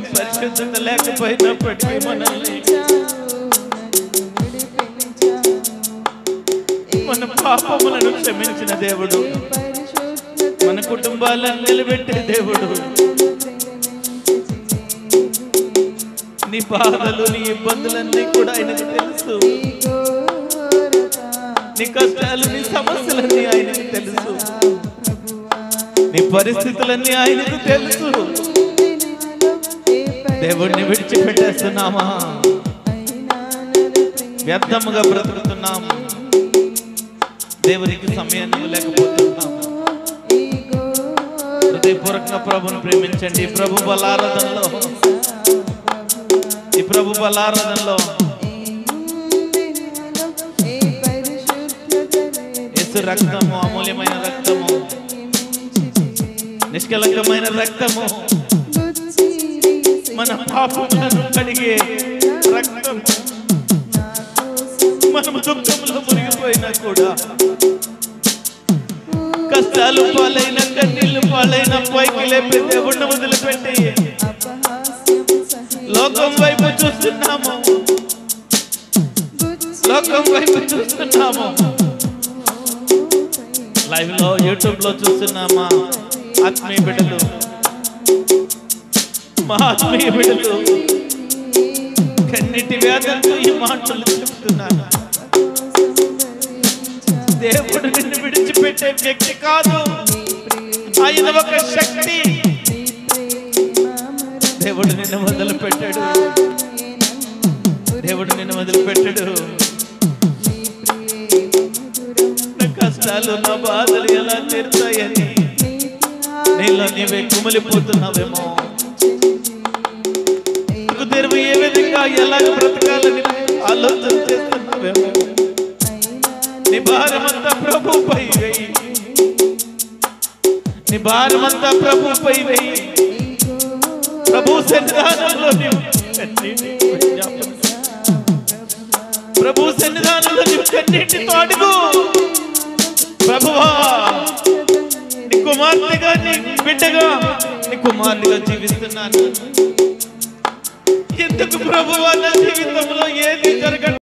పరిశుద్ధత లేకపోయినప్పటికీ మనల్ని మన పాపములను క్షమించిన దేవుడు, మన కుటుంబాలను నిలబెట్టే దేవుడు. నీ బాధలు, నీ ఇబ్బందులన్నీ కూడా ఆయనకు తెలుసు. నీ కష్టాలు, నీ సమస్యలన్నీ ఆయనకు తెలుసు. నీ పరిస్థితులన్నీ ఆయనకు తెలుసు. దేవుడిని విడిచిపెట్టేస్తున్నామా? వ్యర్థముగా బ్రతుకుతున్నాము. దేవునికి సమయాన్ని లేకపోతున్నాము. హృదయపూర్వకంగా ప్రభుని ప్రేమించండి. ప్రభు బలారాధనలో, ఈ ప్రభు బలారాధనలో యేసు రక్తము, అమూల్యమైన రక్తము, నిష్కలంకమైన రక్తము, మన పాపములను కడిగే రక్తము. మనము దుఃఖంలో మునిగిపోయినా కూడా, కష్టాలు పాలైన, కన్నీళ్లు పాలైన పైకి లేపే దేవుడిని వదిలిపెట్టి లోకం వైపు చూస్తున్నాము. లోకం వైపు చూస్తున్నాము. లైవ్ లో, యూట్యూబ్ లో చూస్తున్నామా ఆత్మీయ బిడ్డలు, మా ఆత్మీయ బిడ్డలు కన్నిటి వేదనతో ఈ మాటలు చెప్తున్నాను. దేవుడు నిన్ను విడిచిపెట్టే వ్యక్తి కాదు, ఆయన ఒక శక్తి. దేవుడు నిన్ను వదిలిపెట్టాడు. దేవుడు నిన్ను వదిలిపెట్టాడు. నా కష్టాలు, నా బాధలు ఎలా తీరుతాయని నీలో నీవే కుమిలిపోతున్నావేమో. తెరువు ఏ విధంగా ఎలాగ బ్రతకాలని ఆలోచన చేస్తున్నావేమో. నీ భారమంతా ప్రభుపై వేయి. నీ భారమంతా ప్రభుపై వేయి. ప్రభు సన్నిధానంలో ప్రభు సన్నిధానంలో నీవు కన్నీటితో అడుగు. ప్రభువా, నీ కుమార్తెగా, నీ బిడ్డగా, నీ కుమారునిగా జీవిస్తున్నాను. ఎందుకు ప్రభువా నా జీవితంలో ఏది జరగ